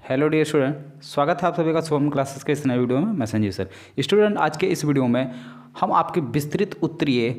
Hello dear student, स्वागत है आप सभी का सोम क्लासेस के इस नए वीडियो में। मैं संजीव सर। स्टूडेंट, आज के इस वीडियो में हम आपके विस्तृत उत्तरीय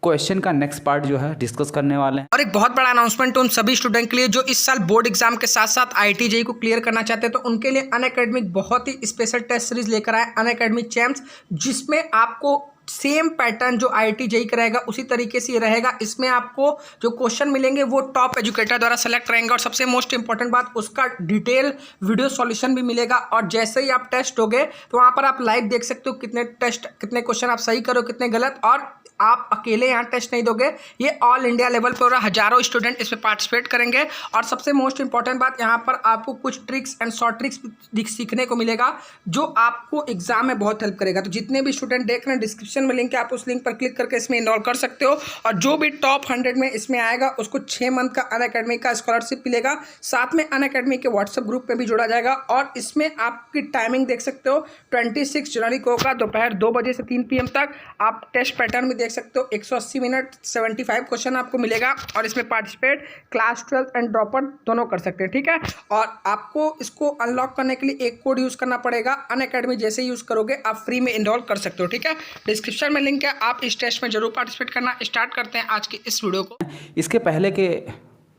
क्वेश्चन का नेक्स्ट पार्ट जो है डिस्कस करने वाले हैं। और एक बहुत बड़ा अनाउंसमेंट उन सभी स्टूडेंट के लिए जो इस साल बोर्ड एग्जाम के साथ साथ आईआईटी जेईई को क्लियर करना चाहते हैं। तो उनके लिए अनअकैडमी बहुत ही स्पेशल टेस्ट सीरीज लेकर आए, अनअकैडमी चैंप्स, जिसमें आपको सेम पैटर्न जो आईआईटी जेईई का रहेगा उसी तरीके से ये रहेगा। इसमें आपको जो क्वेश्चन मिलेंगे वो टॉप एजुकेटर द्वारा सेलेक्ट रहेंगे और सबसे मोस्ट इंपॉर्टेंट बात, उसका डिटेल वीडियो सॉल्यूशन भी मिलेगा। और जैसे ही आप टेस्ट होगे तो वहाँ पर आप लाइव देख सकते हो कितने क्वेश्चन आप सही करो, कितने गलत। और आप अकेले यहाँ टेस्ट नहीं दोगे, ये ऑल इंडिया लेवल पर हजारों स्टूडेंट इसमें पार्टिसिपेट करेंगे। और सबसे मोस्ट इंपॉर्टेंट बात, यहाँ पर आपको कुछ ट्रिक्स एंड शॉर्ट ट्रिक्स सीखने को मिलेगा जो आपको एग्जाम में बहुत हेल्प करेगा। तो जितने भी स्टूडेंट देख रहे हैं, डिस्क्रिप्शन में लिंक है, आप उस लिंक पर क्लिक करके इसमें इनरोल कर सकते हो। और जो भी टॉप 100 में इसमें आएगा उसको 6 मंथ का अनअकैडमी का स्कॉलरशिप मिलेगा। साथ में अनअकैडमी के व्हाट्सएप ग्रुप में भी जोड़ा जाएगा। और इसमें आपकी टाइमिंग देख सकते हो, 26 जनवरी को होगा दोपहर 2 बजे से 3 PM तक। आप टेस्ट पैटर्न भी देख सकते हो, 180 मिनट 75 क्वेश्चन आपको मिलेगा। और इसमें पार्टिसिपेट क्लास 12 एंड ड्रॉपर दोनों कर सकते हैं, ठीक है। और आपको इसको अनलॉक करने के लिए एक कोड यूज़ करना पड़ेगा। अनअकैडमी जैसे यूज़ करोगे आप फ्री में इनरोल कर सकते हो, ठीक है। डिस्क्रिप्शन में लिंक है, आप इस टेस्ट में जरूर पार्टिसिपेट करना। स्टार्ट करते हैं आज की इस वीडियो को। इसके पहले के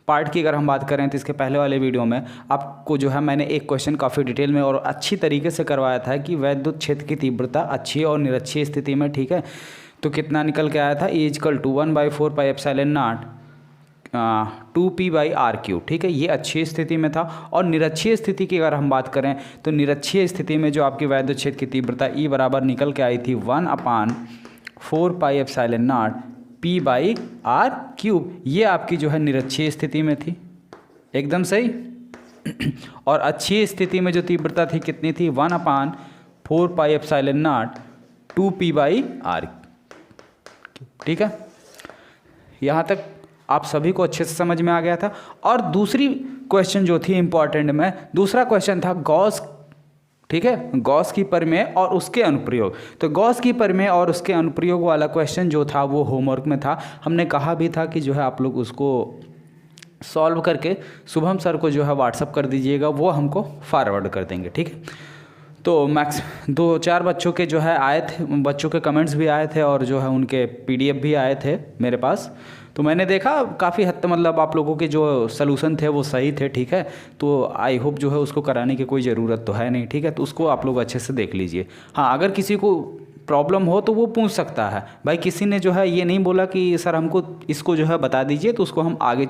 पार्ट की अगर हम बात करें तो इसके पहले वाले वीडियो में आपको जो है मैंने एक क्वेश्चन काफ़ी डिटेल में और अच्छी तरीके से करवाया था कि वैद्युत क्षेत्र की तीव्रता अच्छी और निरक्षीय स्थिति में, ठीक है, तो कितना निकल के आया था, E= 1/4 pi epsilon not 2p/r³, ठीक है। ये अच्छी स्थिति में था। और निरक्षीय स्थिति की अगर हम बात करें तो निरक्षीय स्थिति में जो आपकी वैद्युत क्षेत्र की तीव्रता E बराबर निकल के आई थी 1/4 पाई एप्सिलॉन नॉट p/r³। ये आपकी जो है निरक्षीय स्थिति में थी, एकदम सही। और अच्छी स्थिति में जो तीव्रता थी कितनी थी, 1/4 पाई एप्सिलॉन नॉट 2p/r³, ठीक है। यहाँ तक आप सभी को अच्छे से समझ में आ गया था। और दूसरी क्वेश्चन जो थी इंपॉर्टेंट में, दूसरा क्वेश्चन था गॉस, ठीक है, गॉस की प्रमेय और उसके अनुप्रयोग। तो गॉस की प्रमेय और उसके अनुप्रयोग वाला क्वेश्चन जो था वो होमवर्क में था। हमने कहा भी था कि जो है आप लोग उसको सॉल्व करके शुभम सर को जो है व्हाट्सअप कर दीजिएगा, वो हमको फॉरवर्ड कर देंगे, ठीक है। तो मैक्स 2-4 बच्चों के जो है आए थे, बच्चों के कमेंट्स भी आए थे और जो है उनके PDF भी आए थे मेरे पास। तो मैंने देखा काफ़ी हद तक मतलब आप लोगों के जो सलूशन थे वो सही थे, ठीक है। तो आई होप जो है उसको कराने की कोई ज़रूरत तो है नहीं, ठीक है। तो उसको आप लोग अच्छे से देख लीजिए। हाँ, अगर किसी को प्रॉब्लम हो तो वो पूछ सकता है भाई। किसी ने जो है ये नहीं बोला कि सर हमको इसको जो है बता दीजिए, तो उसको हम आगे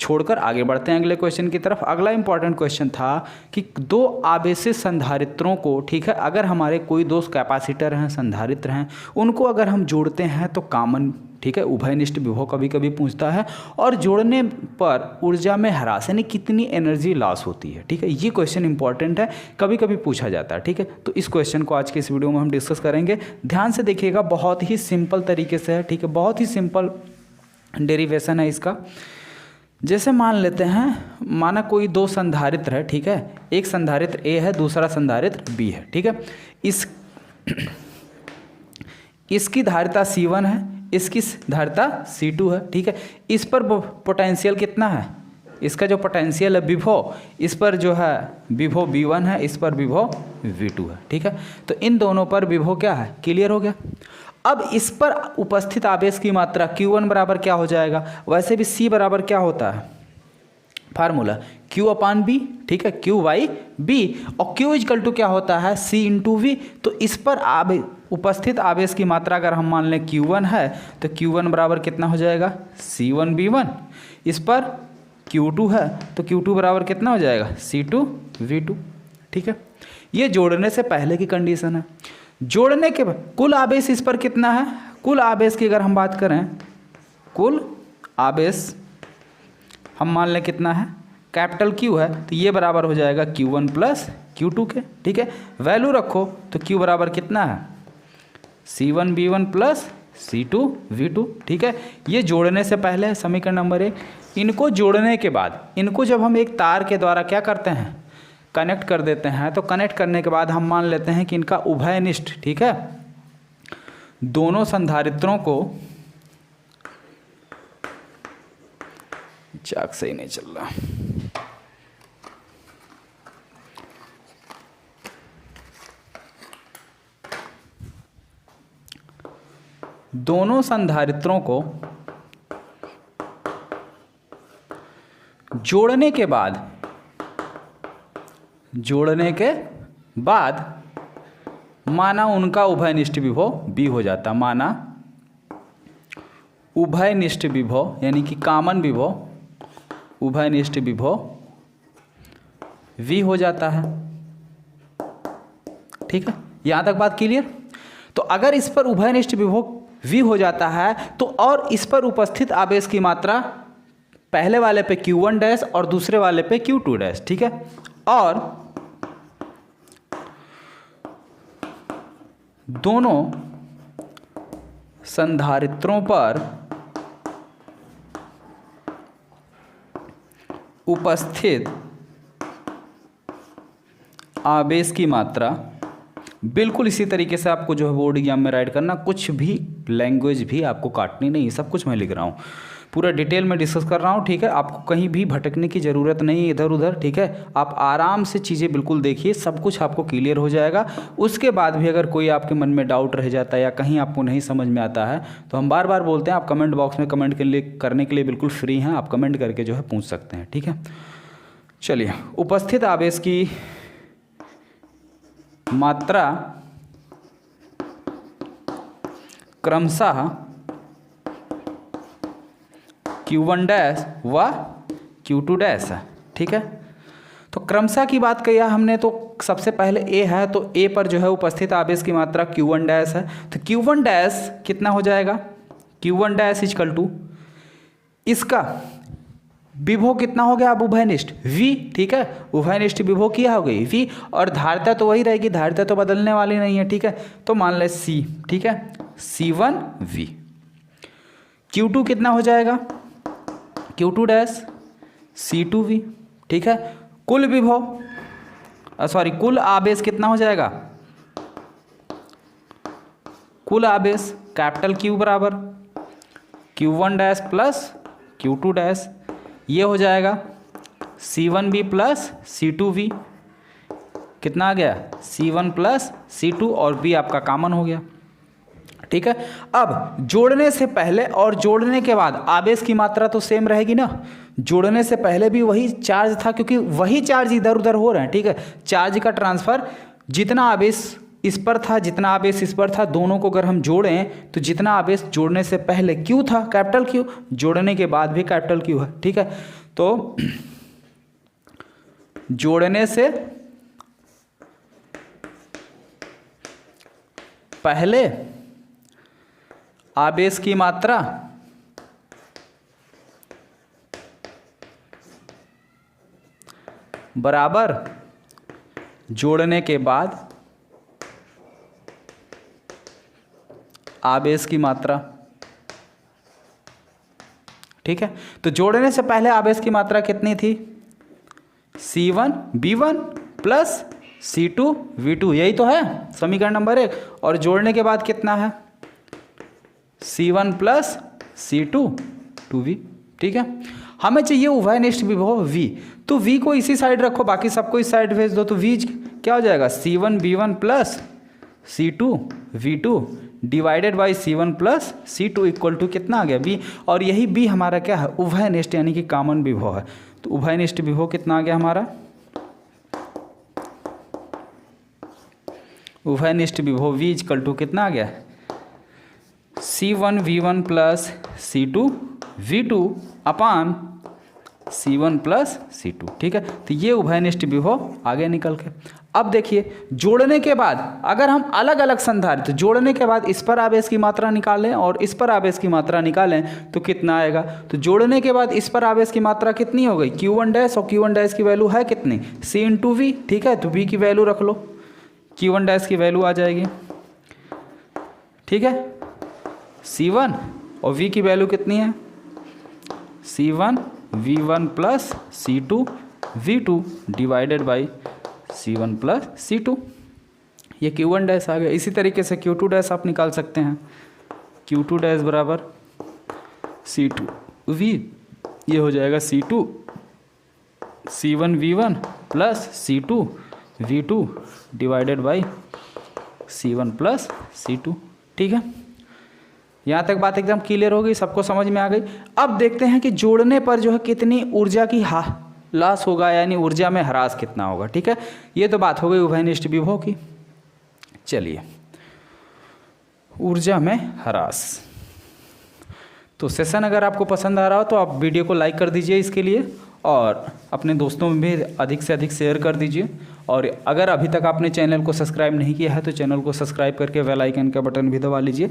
छोड़कर आगे बढ़ते हैं अगले क्वेश्चन की तरफ। अगला इंपॉर्टेंट क्वेश्चन था कि 2 आवेशित संधारित्रों को, ठीक है, अगर हमारे कोई 2 कैपेसिटर हैं, संधारित्र हैं, उनको अगर हम जोड़ते हैं तो कॉमन, ठीक है, उभयनिष्ठ विभव कभी कभी पूछता है। और जोड़ने पर ऊर्जा में ह्रास यानी कितनी एनर्जी लॉस होती है, ठीक है। ये क्वेश्चन इंपॉर्टेंट है, कभी कभी पूछा जाता है, ठीक है। तो इस क्वेश्चन को आज के इस वीडियो में हम डिस्कस करेंगे। ध्यान से देखिएगा, बहुत ही सिंपल तरीके से है, ठीक है, बहुत ही सिंपल डेरिवेशन है इसका। जैसे मान लेते हैं, माना कोई 2 संधारित्र है, ठीक है, एक संधारित्र A है, दूसरा संधारित्र B है, ठीक है। इसकी धारिता C1 है, इसकी धारिता C2 है, ठीक है। इस पर पोटेंशियल कितना है, इसका जो पोटेंशियल है विभव, इस पर जो है विभव V1 है, इस पर विभव V2 है, ठीक है। तो इन दोनों पर विभव क्या है, क्लियर हो गया। अब इस पर उपस्थित आवेश की मात्रा Q1 बराबर क्या हो जाएगा, वैसे भी C बराबर क्या होता है, फार्मूला Q/B, ठीक है, Q/B। और Q क्या होता है, C/V। तो इस पर उपस्थित आवेश की मात्रा अगर हम मान लें Q1 है तो Q1 बराबर कितना हो जाएगा, C1V1। इस पर Q2 है तो Q2 बराबर कितना हो जाएगा, C2V2, ठीक है। ये जोड़ने से पहले की कंडीशन है। जोड़ने के बाद कुल आवेश इस पर कितना है, कुल आवेश की अगर हम बात करें, कुल आवेश हम मान लें कितना है, कैपिटल Q है, तो ये बराबर हो जाएगा Q1 + Q2 के, ठीक है। वैल्यू रखो तो Q बराबर कितना है, C1V1 + C2V2, ठीक है। ये जोड़ने से पहले समीकरण नंबर 1। इनको जोड़ने के बाद, इनको जब हम एक तार के द्वारा क्या करते हैं, कनेक्ट कर देते हैं, तो कनेक्ट करने के बाद हम मान लेते हैं कि इनका उभयनिष्ठ, ठीक है, दोनों संधारित्रों को, चाक सही नहीं चल रहा, दोनों संधारित्रों को जोड़ने के बाद माना उनका उभयनिष्ठ विभव V हो जाता, माना उभयनिष्ठ विभव यानी कि कॉमन विभव, उभयनिष्ठ विभव V हो जाता है। ठीक है, यहाँ तक बात क्लियर। तो अगर इस पर उभयनिष्ठ विभव V हो जाता है तो और इस पर उपस्थित आवेश की मात्रा पहले वाले पे Q1 डैश और दूसरे वाले पे Q2 डैश। ठीक है, और दोनों संधारित्रों पर उपस्थित आवेश की मात्रा, बिल्कुल इसी तरीके से आपको जो है बोर्ड एग्जाम में राइट करना, कुछ भी लैंग्वेज भी आपको काटनी नहीं, सब कुछ मैं लिख रहा हूँ, पूरा डिटेल में डिस्कस कर रहा हूँ। ठीक है, आपको कहीं भी भटकने की ज़रूरत नहीं इधर उधर। ठीक है, आप आराम से चीज़ें बिल्कुल देखिए, सब कुछ आपको क्लियर हो जाएगा। उसके बाद भी अगर कोई आपके मन में डाउट रह जाता है या कहीं आपको नहीं समझ में आता है तो हम बार बार बोलते हैं, आप कमेंट बॉक्स में कमेंट करने के लिए बिल्कुल फ्री हैं, आप कमेंट करके जो है पूछ सकते हैं। ठीक है, चलिए, उपस्थित आवेश की मात्रा क्रमशः Q1 डैश व Q2 डैश है। ठीक है, तो क्रमशः की बात किया हमने, तो सबसे पहले A है तो A पर जो है उपस्थित आवेश की मात्रा Q1 डैश है। तो Q1 डैश कितना हो जाएगा, Q1 डैश इक्वल टू इसका विभव कितना हो गया, अब उभयनिष्ठ V। ठीक है, उभयनिष्ठ विभव क्या हो गई V, और धारिता तो वही रहेगी, धारिता तो बदलने वाली नहीं है। ठीक है, तो मान ले C। ठीक है, C1V। Q2 कितना हो जाएगा, Q2 डैश C2V। ठीक है, कुल विभव कुल आवेश कितना हो जाएगा, कुल आवेश कैपिटल Q बराबर Q1 dash plus Q2 dash, ये हो जाएगा C1V प्लस C2V। कितना आ गया, C1 प्लस C2, और V आपका कॉमन हो गया। ठीक है, अब जोड़ने से पहले और जोड़ने के बाद आवेश की मात्रा तो सेम रहेगी ना। जोड़ने से पहले भी वही चार्ज था, क्योंकि वही चार्ज इधर उधर हो रहे हैं। ठीक है, चार्ज का ट्रांसफ़र, जितना आवेश इस पर था जितना आवेश इस पर था, दोनों को अगर हम जोड़ें तो जितना आवेश जोड़ने से पहले Q था कैपिटल Q, जोड़ने के बाद भी कैपिटल Q है। ठीक है, तो जोड़ने से पहले आवेश की मात्रा बराबर जोड़ने के बाद आवेश की मात्रा। ठीक है, तो जोड़ने से पहले आवेश की मात्रा कितनी थी, C1V1 प्लस C2V2, यही तो है समीकरण नंबर 1। और जोड़ने के बाद कितना है, C1 प्लस C2V। ठीक है, हमें चाहिए उभयनिष्ठ विभव V, तो V को इसी साइड रखो, बाकी सबको इस साइड भेज दो, तो V क्या हो जाएगा, C1V1 plus C2V2 divided by C1 plus C2 equal to कितना आ गया V, और यही B हमारा क्या है, उभयनिष्ठ यानी कि कॉमन विभव है। तो उभयनिष्ठ विभव कितना आ गया हमारा, उभयनिष्ठ विभव V इक्वल टू कितना आ गया, C1V1 प्लस C2V2 अपान C1 प्लस C2। ठीक है, तो ये उभयनिष्ठ विभव आगे निकल के। अब देखिए, जोड़ने के बाद अगर हम अलग अलग संधारित्र, तो जोड़ने के बाद इस पर आवेश की मात्रा निकालें और इस पर आवेश की मात्रा निकालें तो कितना आएगा, तो जोड़ने के बाद इस पर आवेश की मात्रा कितनी हो गई, Q1 डैश, और Q1 डैश की वैल्यू है कितनी, C इंटू V। ठीक है, तो V की वैल्यू रख लो, Q1 डैश की वैल्यू आ जाएगी। ठीक है, C1 और V की वैल्यू कितनी है, C1V1 plus C2V2 divided by C1 plus C2, ये Q1 डैश आ गया। इसी तरीके से Q2 डैश आप निकाल सकते हैं, Q2 डैश बराबर C2V, ये हो जाएगा C1V1 plus C2V2 divided by C1 plus C2। ठीक है, यहाँ तक बात एकदम क्लियर हो गई, सबको समझ में आ गई। अब देखते हैं कि जोड़ने पर जो है कितनी ऊर्जा की लॉस होगा, यानी ऊर्जा में ह्रास कितना होगा। ठीक है, ये तो बात हो गई उभयनिष्ठ विभव की। चलिए, ऊर्जा में ह्रास। तो सेशन अगर आपको पसंद आ रहा हो तो आप वीडियो को लाइक कर दीजिए इसके लिए, और अपने दोस्तों में भी अधिक से अधिक शेयर कर दीजिए। और अगर अभी तक आपने चैनल को सब्सक्राइब नहीं किया है तो चैनल को सब्सक्राइब करके बेल आइकन का बटन भी दबा लीजिए,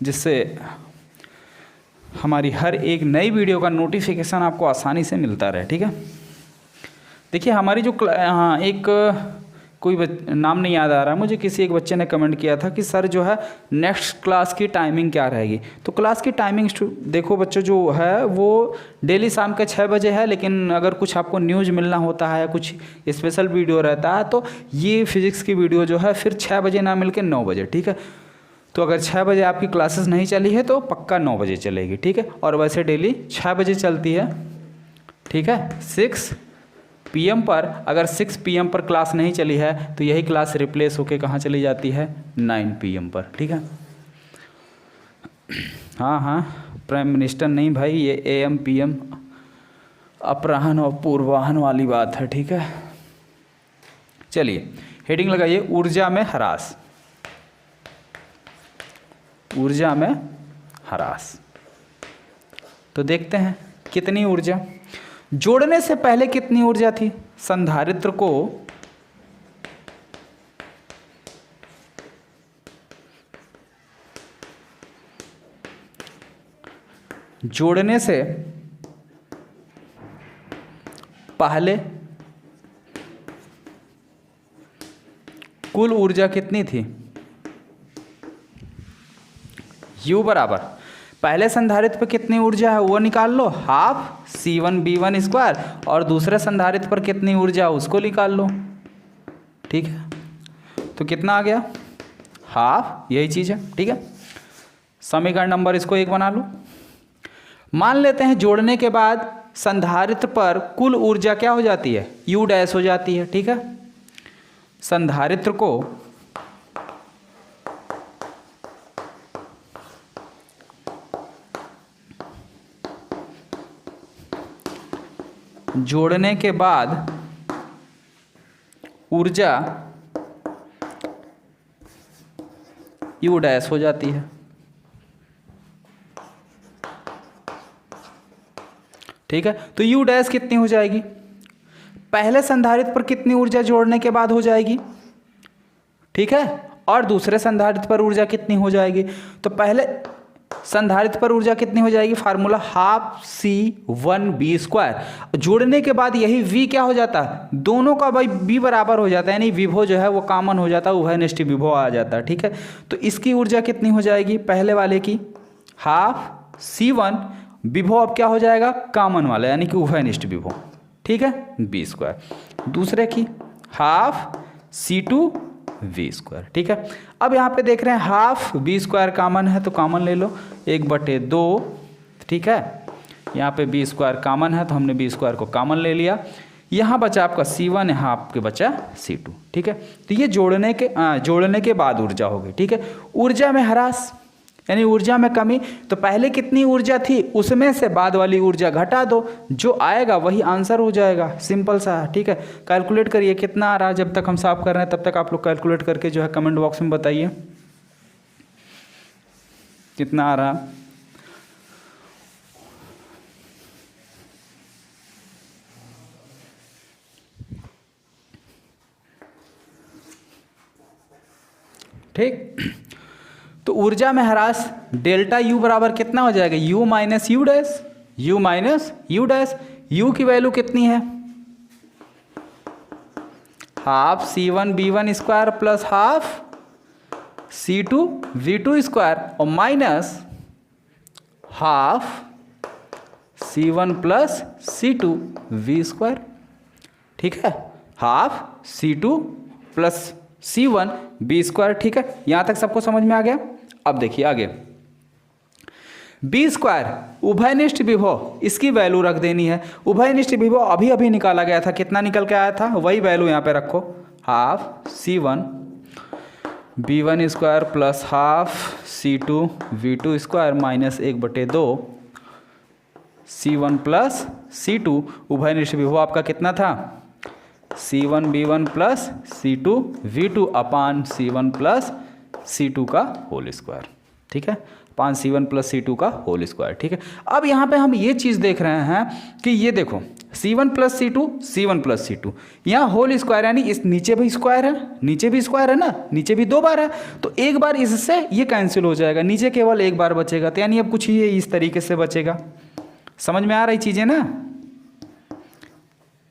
जिससे हमारी हर एक नई वीडियो का नोटिफिकेशन आपको आसानी से मिलता रहे। ठीक है, देखिए हमारी जो कोई नाम नहीं याद आ रहा है मुझे, किसी एक बच्चे ने कमेंट किया था कि सर जो है नेक्स्ट क्लास की टाइमिंग क्या रहेगी। तो क्लास की टाइमिंग देखो बच्चों, जो है वो डेली शाम के 6 बजे है, लेकिन अगर कुछ आपको न्यूज़ मिलना होता है, कुछ स्पेशल वीडियो रहता है, तो ये फिज़िक्स की वीडियो जो है फिर 6 बजे ना मिल के 9 बजे। ठीक है, तो अगर 6 बजे आपकी क्लासेस नहीं चली है तो पक्का 9 बजे चलेगी। ठीक है, और वैसे डेली 6 बजे चलती है। ठीक है, 6 PM पर, अगर 6 PM पर क्लास नहीं चली है तो यही क्लास रिप्लेस होके कहाँ चली जाती है, 9 PM पर। ठीक है, हाँ, प्राइम मिनिस्टर नहीं भाई, ये AM PM अपराह्न और पूर्वाह्न वाली बात है। ठीक है, चलिए हेडिंग लगाइए, ऊर्जा में ह्रास। ऊर्जा में ह्रास, तो देखते हैं कितनी ऊर्जा, जोड़ने से पहले कितनी ऊर्जा थी। संधारित्र को जोड़ने से पहले कुल ऊर्जा कितनी थी, U बराबर पहले संधारित्र पर कितनी ऊर्जा है वो निकाल लो, हाफ C1V1², और दूसरे संधारित्र पर कितनी ऊर्जा उसको निकाल लो। ठीक है, तो कितना आ गया, हाफ, यही चीज़ है। ठीक है, समीकरण नंबर इसको 1 बना लो। मान लेते हैं जोड़ने के बाद संधारित्र पर कुल ऊर्जा क्या हो जाती है, U डैश हो जाती है। ठीक है, संधारित्र को जोड़ने के बाद ऊर्जा U डैश हो जाती है। ठीक है, तो U डैश कितनी हो जाएगी, पहले संधारित्र पर कितनी ऊर्जा जोड़ने के बाद हो जाएगी। ठीक है, और दूसरे संधारित्र पर ऊर्जा कितनी हो जाएगी, तो पहले संधारित्र पर ऊर्जा कितनी हो जाएगी, फार्मूला हाफ C1V²। जोड़ने के बाद यही V क्या हो जाता है, दोनों का भाई V बराबर हो जाता है, यानी विभव जो है वो कॉमन हो जाता है, उभयनिष्ठ विभव आ जाता है। ठीक है, तो इसकी ऊर्जा कितनी हो जाएगी, पहले वाले की हाफ C1, विभव अब क्या हो जाएगा, कॉमन वाला, यानी कि उभयनिष्ठ विभव। ठीक है, V², दूसरे की हाफ C2V²। ठीक है, अब यहाँ पे देख रहे हैं हाफ V² कॉमन है तो कॉमन ले लो, 1/2। ठीक है, यहाँ पे V² कॉमन है तो हमने V² को कॉमन ले लिया। यहाँ बचा आपका C1, यहाँ आपके बचा C2। ठीक है, तो ये जोड़ने के बाद ऊर्जा होगी। ठीक है, ऊर्जा में ह्रास यानी ऊर्जा में कमी, तो पहले कितनी ऊर्जा थी उसमें से बाद वाली ऊर्जा घटा दो, जो आएगा वही आंसर हो जाएगा, सिंपल सा है। ठीक है, कैलकुलेट करिए कितना आ रहा है, जब तक हम साफ कर रहे हैं तब तक आप लोग कैलकुलेट करके जो है कमेंट बॉक्स में बताइए कितना आ रहा। ठीक, तो ऊर्जा में ह्रास डेल्टा U बराबर कितना हो जाएगा, U minus U dash, U minus U dash. U की वैल्यू कितनी है, half C1V1² plus half C2V2² और minus half C1 plus C2V²। ठीक है, हाफ C2 प्लस C1V²। ठीक है, यहाँ तक सबको समझ में आ गया। अब देखिए आगे, B² उभयनिष्ठ विभव, इसकी वैल्यू रख देनी है। उभयनिष्ठ विभव अभी अभी निकाला गया था, कितना निकल के आया था, वही वैल्यू यहाँ पे रखो, half C1 b1 square plus half c2 v2 square minus 1/2 c1 plus c2 उभय निश्चित विभव आपका कितना था c1 b1 plus c2 v2 अपान c1 प्लस c2 का होल स्क्वायर, ठीक है, अपान c1 प्लस c2 का होल स्क्वायर, ठीक है। अब यहाँ पे हम ये चीज़ देख रहे हैं कि ये देखो c1 plus c1 plus c2 यहाँ होल स्क्वायर यानी इस नीचे भी स्क्वायर है, नीचे भी स्क्वायर है ना, नीचे भी 2 बार है, तो एक बार इससे ये कैंसिल हो जाएगा, नीचे केवल एक बार बचेगा, तो यानी अब कुछ ये इस तरीके से बचेगा। समझ में आ रही चीज़ें ना।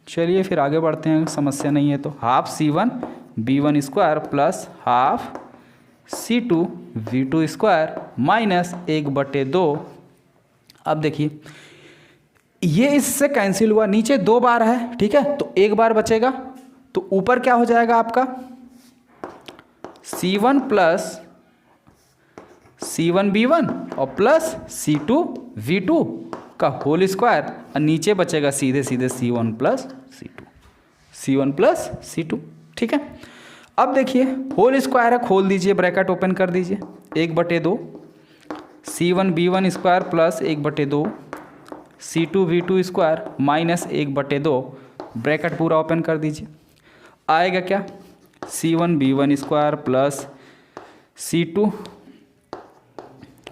चलिए फिर आगे बढ़ते हैं, समस्या नहीं है तो। Half c1 b1 square plus half c2 v2 square minus 1/2। अब देखिए ये इससे कैंसिल हुआ, नीचे 2 बार है, ठीक है, तो एक बार बचेगा, तो ऊपर क्या हो जाएगा आपका c1 प्लस c1 b1 और प्लस c2 v2 का होल स्क्वायर, और नीचे बचेगा सीधे सीधे c1 प्लस c2, ठीक है। अब देखिए होल स्क्वायर है, खोल दीजिए, ब्रैकेट ओपन कर दीजिए, 1/2 c1 b1 square plus 1/2 c2 v2 square minus 1/2, bracket पूरा ओपन कर दीजिए, आएगा क्या c1 b1 square plus c2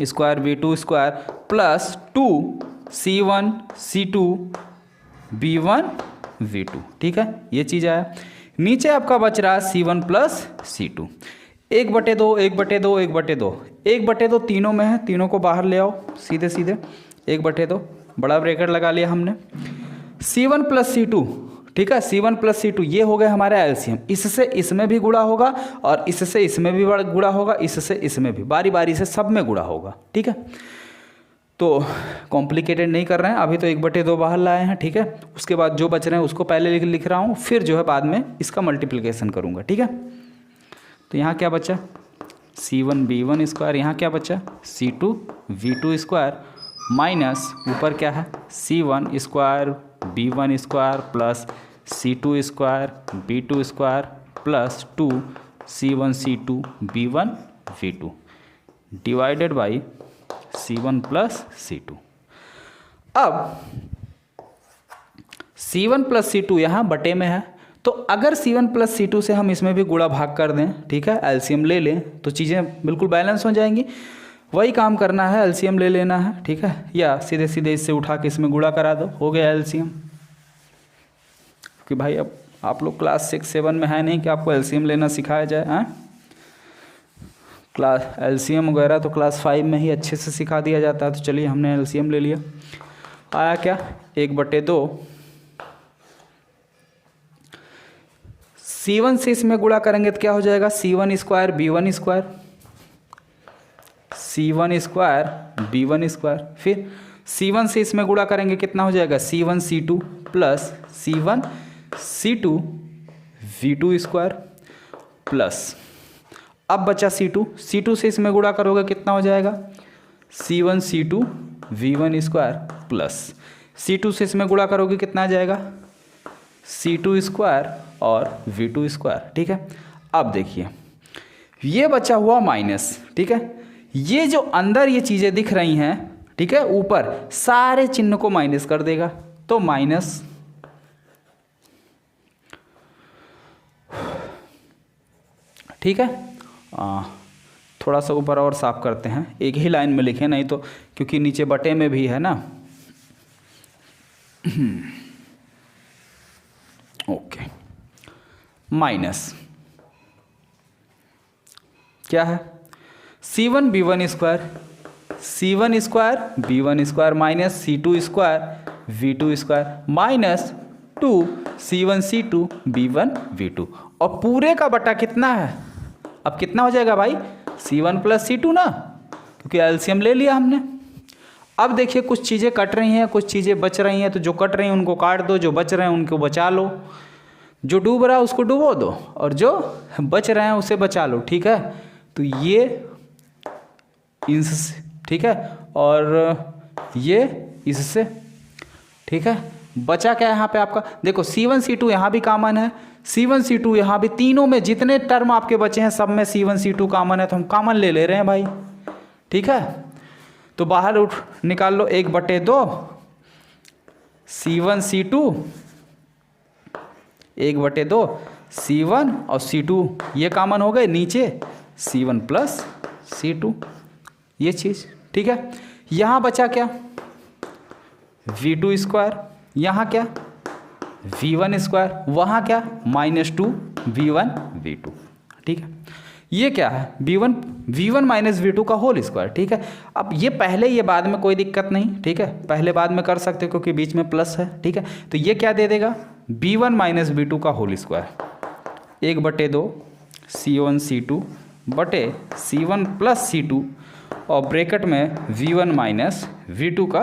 square v2 square plus 2 c1 c2 b1 v2, ठीक है, ये चीज़ आया। नीचे आपका बच रहा है c1 प्लस c2, 1/2 1/2 1/2, 1/2 तीनों में है, तीनों को बाहर ले आओ सीधे सीधे, 1/2 बड़ा ब्रैकेट लगा लिया हमने, c1 प्लस c2, ठीक है, c1 प्लस c2 ये हो गए हमारे एलसीएम, इससे इसमें भी गुणा होगा और इससे इसमें भी गुणा होगा, इससे इसमें भी, बारी बारी से सब में गुणा होगा, ठीक है। तो कॉम्प्लिकेटेड नहीं कर रहे हैं, अभी तो 1/2 बाहर लाए हैं, ठीक है, उसके बाद जो बच रहे हैं उसको पहले लिख रहा हूँ, फिर जो है बाद में इसका मल्टीप्लिकेशन करूँगा, ठीक है। तो यहाँ क्या बचा c1 b1 स्क्वायर, यहाँ क्या बचा c2 v2 स्क्वायर माइनस ऊपर क्या है c1 square b1 square plus c2 square b2 square plus 2 c1 c2 b1 v2 divided by c1 plus c2। अब c1 प्लस c2 यहाँ बटे में है, तो अगर c1 प्लस c2 से हम इसमें भी गुणा भाग कर दें, ठीक है, एलसीएम ले लें, तो चीज़ें बिल्कुल बैलेंस हो जाएंगी। वही काम करना है, एलसीएम ले लेना है, ठीक है, या सीधे सीधे इससे उठा के इसमें गुणा करा दो, हो गया एलसीएम। कि भाई अब आप लोग क्लास 6-7 में है नहीं कि आपको एलसीएम लेना सिखाया जाए, हैं? क्लास एलसीएम वगैरह तो क्लास 5 में ही अच्छे से सिखा दिया जाता है। तो चलिए हमने एलसीएम ले लिया, आया क्या 1/2, c1 से इसमें गुणा करेंगे तो क्या हो जाएगा c1 square b1 square, c1 square b1 square, फिर c1 से इसमें गुणा करेंगे कितना हो जाएगा c1 c2 plus c1 c2 v2 square plus, अब बचा c2 से इसमें गुणा करोगे कितना हो जाएगा c1 c2 v1 square plus c2 से इसमें गुणा करोगे कितना आ जाएगा c2 स्क्वायर और v2 स्क्वायर, ठीक है। अब देखिए ये बचा हुआ माइनस, ठीक है, ये जो अंदर ये चीज़ें दिख रही हैं, ठीक है, ऊपर सारे चिन्ह को माइनस कर देगा, तो माइनस, ठीक है। थोड़ा सा ऊपर और साफ करते हैं, एक ही लाइन में लिखें, नहीं तो क्योंकि नीचे बटे में भी है ना। ओके, माइनस क्या है c1 b1 square, c1 square b1 square minus c2 square v2 square minus 2 c1 c2 b1 v2, और पूरे का बटा कितना है, अब कितना हो जाएगा भाई c1 प्लस c2 ना, क्योंकि एलसीएम ले लिया हमने। अब देखिए कुछ चीज़ें कट रही हैं, कुछ चीज़ें बच रही हैं, तो जो कट रही हैं उनको काट दो, जो बच रहे हैं उनको बचा लो, जो डूब रहा है उसको डुबो दो, और जो बच रहे हैं उसे बचा लो, ठीक है। तो ये इससे, ठीक है, और ये इससे, ठीक है, बचा क्या यहाँ पे आपका, देखो C1 C2 यहाँ भी कॉमन है, C1 C2 यहाँ भी, तीनों में जितने टर्म आपके बचे हैं सब में C1 C2 कॉमन है, तो हम कॉमन ले ले रहे हैं भाई। ठीक है, तो बाहर उठ निकाल लो 1/2 C1 C2, 1/2 C1 और C2 ये कॉमन हो गए, नीचे C1 प्लस C2 ये चीज़। ठीक है, यहाँ बचा क्या V2 स्क्वायर, यहाँ क्या V1 स्क्वायर, वहाँ क्या -2 V1 V2। ठीक है, ये क्या है V1 माइनस V2 का होल स्क्वायर। ठीक है, अब ये पहले ये बाद में कोई दिक्कत नहीं। ठीक है, पहले बाद में कर सकते हो क्योंकि बीच में प्लस है। ठीक है, तो ये क्या दे देगा V1 माइनस V2 का होल स्क्वायर, 1/2 C1 C2 बटे C1 प्लस C2 और ब्रैकेट में V1 माइनस V2 का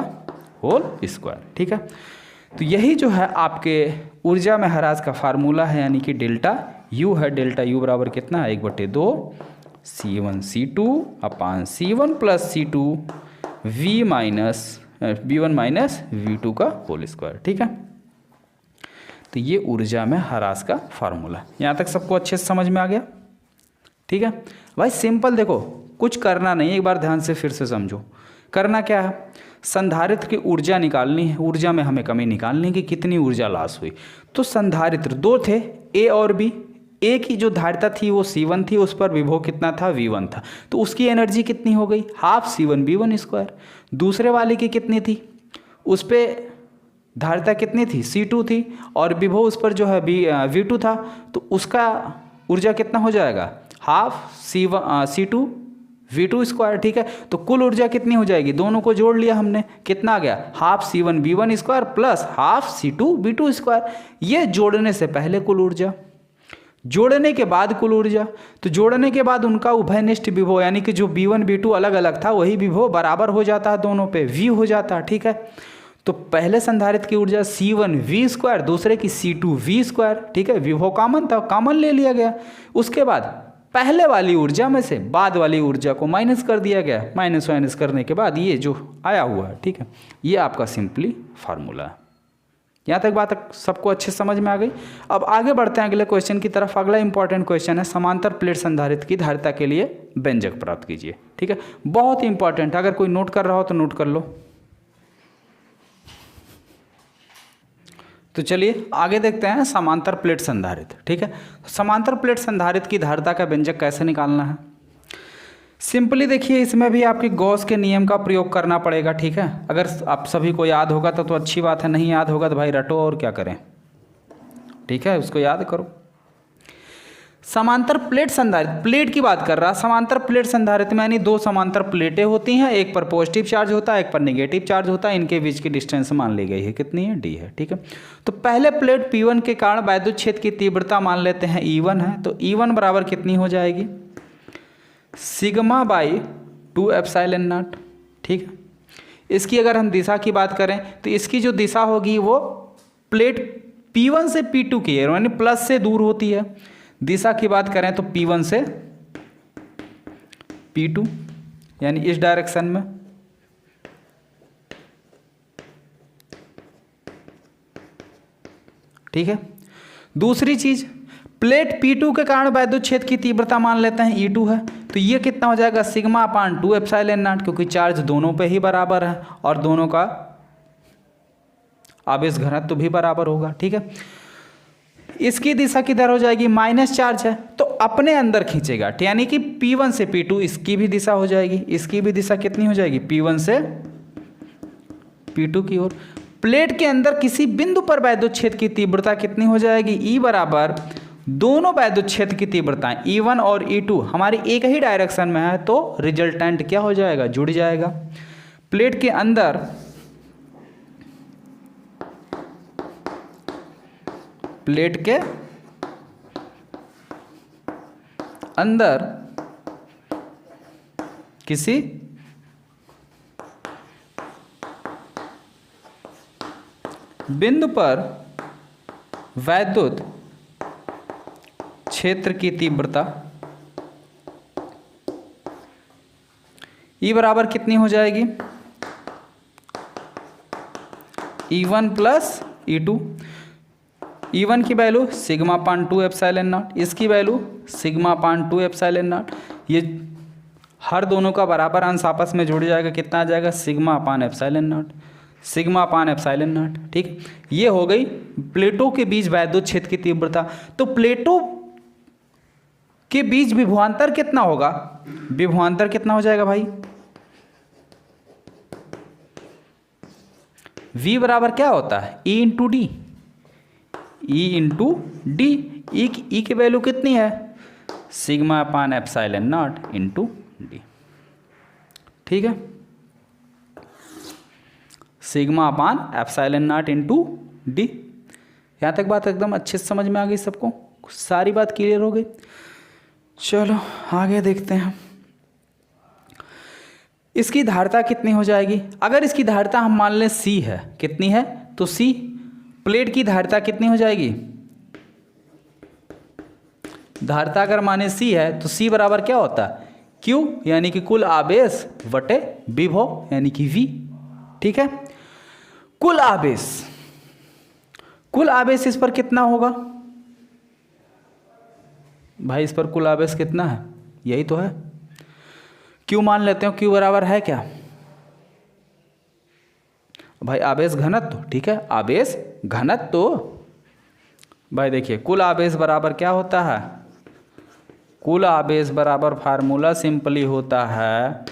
होल स्क्वायर। ठीक है, तो यही जो है आपके ऊर्जा में हरास का फार्मूला है, यानी कि डेल्टा U है। डेल्टा U बराबर कितना है 1/2 C1 C2 अपान C1 plus C2 V1 minus V2 का होल स्क्वायर। ठीक है, तो ये ऊर्जा में हरास का फार्मूला। यहाँ तक सबको अच्छे से समझ में आ गया। ठीक है भाई, सिंपल, देखो कुछ करना नहीं, एक बार ध्यान से फिर से समझो। करना क्या है, संधारित्र की ऊर्जा निकालनी है, ऊर्जा में हमें कमी निकालनी है कि कितनी ऊर्जा लॉस हुई। तो संधारित्र दो थे, ए और बी। ए की जो धारिता थी वो C1 थी, उस पर विभव कितना था V1 था, तो उसकी एनर्जी कितनी हो गई हाफ C1 V1 स्क्वायर। दूसरे वाले की कितनी थी, उस पर धारिता कितनी थी C2 थी, और विभव उस पर जो है V2 था, तो उसका ऊर्जा कितना हो जाएगा हाफ C2 V2 स्क्वायर। ठीक है, तो कुल ऊर्जा कितनी हो जाएगी, दोनों को जोड़ लिया हमने, कितना आ गया half C1 V1 square plus half C2 V2 square. ये जोड़ने से पहले कुल ऊर्जा, जोड़ने के बाद कुल ऊर्जा। तो जोड़ने के बाद उनका उभयनिष्ठ विभव, यानी कि जो V1 V2 अलग अलग था वही विभव बराबर हो जाता है, दोनों पे V हो जाता है। ठीक है, तो पहले संधारित्र की ऊर्जा C1 V स्क्वायर, दूसरे की C2 V स्क्वायर। ठीक है, विभव कॉमन था, कॉमन ले लिया गया। उसके बाद पहले वाली ऊर्जा में से बाद वाली ऊर्जा को माइनस कर दिया गया, माइनस करने के बाद ये जो आया हुआ है। ठीक है, ये आपका सिंपली फार्मूला है। यहाँ तक बात सबको अच्छे समझ में आ गई। अब आगे बढ़ते हैं अगले क्वेश्चन की तरफ। अगला इंपॉर्टेंट क्वेश्चन है, समांतर प्लेट संधारित्र की धारिता के लिए व्यंजक प्राप्त कीजिए। ठीक है, बहुत ही इंपॉर्टेंट, अगर कोई नोट कर रहा हो तो नोट कर लो। तो चलिए आगे देखते हैं समांतर प्लेट संधारित्र। ठीक है, समांतर प्लेट संधारित्र की धारिता का व्यंजक कैसे निकालना है। सिंपली देखिए, इसमें भी आपके गॉस के नियम का प्रयोग करना पड़ेगा। ठीक है, अगर आप सभी को याद होगा तो अच्छी बात है, नहीं याद होगा तो भाई रटो और क्या करें। ठीक है, उसको याद करो। समांतर प्लेट संधारित्र, प्लेट की बात कर रहा, समांतर प्लेट संधारित्र में यानी दो समांतर प्लेटें होती हैं, एक पर पॉजिटिव चार्ज होता है, एक पर नेगेटिव चार्ज होता है। इनके बीच की डिस्टेंस मान ली गई है, कितनी है D है। ठीक है, तो पहले प्लेट P1 के कारण वैद्युत क्षेत्र की तीव्रता मान लेते हैं E1 है, तो E1 बराबर कितनी हो जाएगी σ/2 एप्सिलॉन नॉट। ठीक है, इसकी अगर हम दिशा की बात करें तो इसकी जो दिशा होगी वो प्लेट P1 से P2 की है, यानी प्लस से दूर होती है। दिशा की बात करें तो P1 से P2 यानी इस डायरेक्शन में। ठीक है, दूसरी चीज, प्लेट P2 के कारण वैद्युत क्षेत्र की तीव्रता मान लेते हैं E2 है, तो ये कितना हो जाएगा σ/2 एप्सिलॉन नॉट, क्योंकि चार्ज दोनों पे ही बराबर है और दोनों का आवेश घनत्व भी बराबर होगा। ठीक है, इसकी दिशा किधर हो जाएगी, माइनस चार्ज है तो अपने अंदर खींचेगा, यानी कि P1 से P2 इसकी भी दिशा हो जाएगी, इसकी भी दिशा कितनी हो जाएगी P1 से P2 की ओर। प्लेट के अंदर किसी बिंदु पर वैद्युत क्षेत्र की तीव्रता कितनी हो जाएगी, E बराबर दोनों वैद्युत क्षेत्र की तीव्रताएं E1 और E2 हमारी एक ही डायरेक्शन में है, तो रिजल्टेंट क्या हो जाएगा, जुड़ जाएगा। प्लेट के अंदर किसी बिंदु पर वैद्युत क्षेत्र की तीव्रता E बराबर कितनी हो जाएगी, E1 प्लस E2, E1 की value sigma upon 2 epsilon naught, इसकी value sigma upon 2 epsilon naught. ये हर दोनों का बराबर अंश आपस में जुड़ जाएगा, कितना आ जाएगा sigma upon epsilon not, sigma upon epsilon not. ठीक, ये हो गई प्लेटों के बीच वैद्युत क्षेत्र की तीव्रता। तो प्लेटों के बीच विभवांतर कितना होगा, विभवांतर कितना हो जाएगा भाई, V बराबर क्या होता है E into D, E into D. E की वैल्यू कितनी है sigma upon epsilon naught into D. ठीक है, sigma upon epsilon naught into D. यहाँ तक बात एकदम अच्छे से समझ में आ गई सबको, सारी बात क्लियर हो गई। चलो आगे देखते हैं, इसकी धारिता कितनी हो जाएगी। अगर इसकी धारिता हम मान लें C है, कितनी है तो C, प्लेट की धारिता कितनी हो जाएगी, धारिता अगर माने C है तो C बराबर क्या होता है Q, यानी कि कुल आवेश बटे विभव यानी कि V। ठीक है, कुल आवेश, कुल आवेश इस पर कितना होगा भाई, इस पर कुल आवेश कितना है, यही तो है Q मान लेते हो। Q बराबर है क्या भाई, आवेश घनत्व। ठीक है, आवेश घनत्व भाई देखिए, कुल आवेश बराबर क्या होता है, कुल आवेश बराबर फार्मूला सिंपली होता है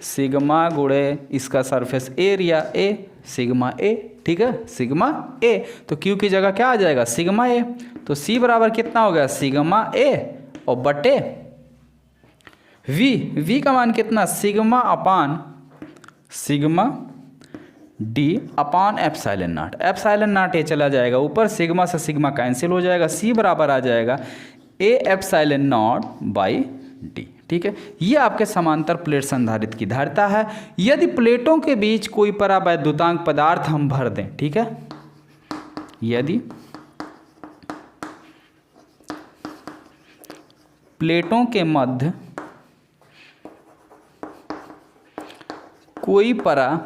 सिग्मा गुणे इसका surface area A, sigma A। ठीक है, सिग्मा A, तो Q की जगह क्या आ जाएगा सिग्मा A। तो C बराबर कितना हो गया सिग्मा A और बटे V का मान कितना sigma upon sigma D upon epsilon not. Epsilon naught ये चला जाएगा ऊपर, सिग्मा से सिग्मा कैंसिल हो जाएगा, C बराबर आ जाएगा A epsilon not by D। ठीक है, ये आपके समांतर प्लेट संधारित्र की धारिता है। यदि प्लेटों के बीच कोई परावैद्युतांक पदार्थ हम भर दें, ठीक है, यदि प्लेटों के मध्य कोई परावैद्युतांक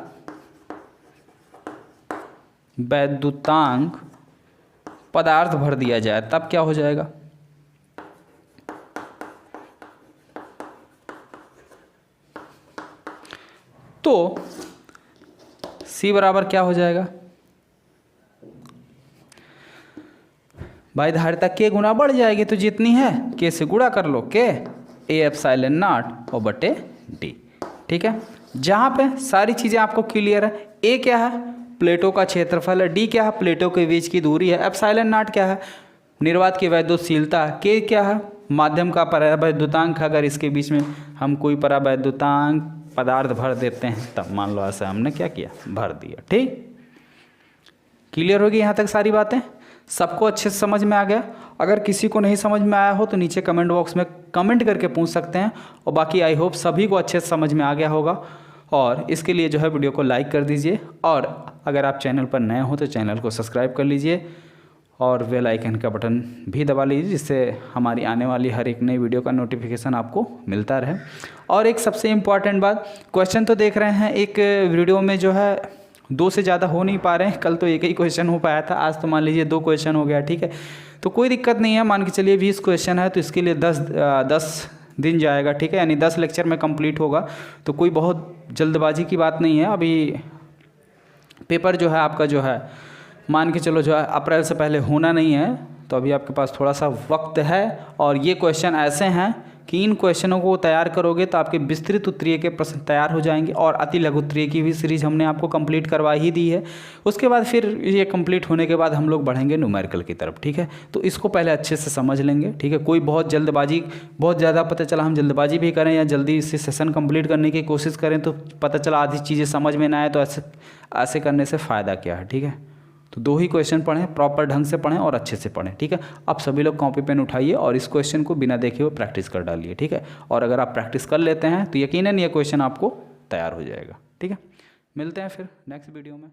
पदार्थ भर दिया जाए तब क्या हो जाएगा, तो C बराबर क्या हो जाएगा भाई, धारिता K गुना बढ़ जाएगी, तो जितनी है K से गुणा कर लो, K A एप्सिलॉन नॉट और बटे D। ठीक है, जहाँ पे सारी चीज़ें आपको क्लियर है। A क्या है प्लेटों का क्षेत्रफल है, D क्या है प्लेटों के बीच की दूरी है, एप्सिलॉन नॉट क्या है निर्वात की वैद्युतशीलता, K क्या है माध्यम का परावैद्युतांक। अगर इसके बीच में हम कोई परावैद्युतांक पदार्थ भर देते हैं तब मान लो ऐसा हमने क्या किया भर दिया। ठीक, क्लियर होगी यहाँ तक सारी बातें, सबको अच्छे से समझ में आ गया। अगर किसी को नहीं समझ में आया हो तो नीचे कमेंट बॉक्स में कमेंट करके पूछ सकते हैं, और बाकी आई होप सभी को अच्छे से समझ में आ गया होगा। और इसके लिए जो है वीडियो को लाइक कर दीजिए, और अगर आप चैनल पर नए हो तो चैनल को सब्सक्राइब कर लीजिए और बेल आइकन का बटन भी दबा लीजिए, जिससे हमारी आने वाली हर एक नई वीडियो का नोटिफिकेशन आपको मिलता रहे। और एक सबसे इम्पॉर्टेंट बात, क्वेश्चन तो देख रहे हैं एक वीडियो में जो है 2 से ज़्यादा हो नहीं पा रहे हैं, कल तो एक ही क्वेश्चन हो पाया था, आज तो मान लीजिए 2 क्वेश्चन हो गया। ठीक है, तो कोई दिक्कत नहीं है, मान के चलिए 20 क्वेश्चन है तो इसके लिए 10 दिन जाएगा। ठीक है, यानी 10 लेक्चर में कंप्लीट होगा, तो कोई बहुत जल्दबाजी की बात नहीं है। अभी पेपर जो है आपका जो है मान के चलो जो है अप्रैल से पहले होना नहीं है, तो अभी आपके पास थोड़ा सा वक्त है। और ये क्वेश्चन ऐसे हैं कि इन क्वेश्चनों को तैयार करोगे तो आपके विस्तृत उत्तरीय के प्रश्न तैयार हो जाएंगे, और अति लघु उत्तरीय की भी सीरीज हमने आपको कंप्लीट करवा ही दी है। उसके बाद फिर ये कंप्लीट होने के बाद हम लोग बढ़ेंगे न्यूमेरिकल की तरफ। ठीक है, तो इसको पहले अच्छे से समझ लेंगे। ठीक है, कोई बहुत जल्दबाजी, बहुत ज़्यादा पता चला हम जल्दबाजी भी करें या जल्दी इसे सेशन कंप्लीट करने की कोशिश करें तो पता चला आधी चीज़ें समझ में ना आए, तो ऐसे करने से फ़ायदा क्या है। ठीक है, तो 2 ही क्वेश्चन पढ़ें, प्रॉपर ढंग से पढ़ें और अच्छे से पढ़ें। ठीक है, आप सभी लोग कॉपी पेन उठाइए और इस क्वेश्चन को बिना देखे हुए प्रैक्टिस कर डालिए। ठीक है, और अगर आप प्रैक्टिस कर लेते हैं तो यकीनन ये क्वेश्चन आपको तैयार हो जाएगा। ठीक है, मिलते हैं फिर नेक्स्ट वीडियो में।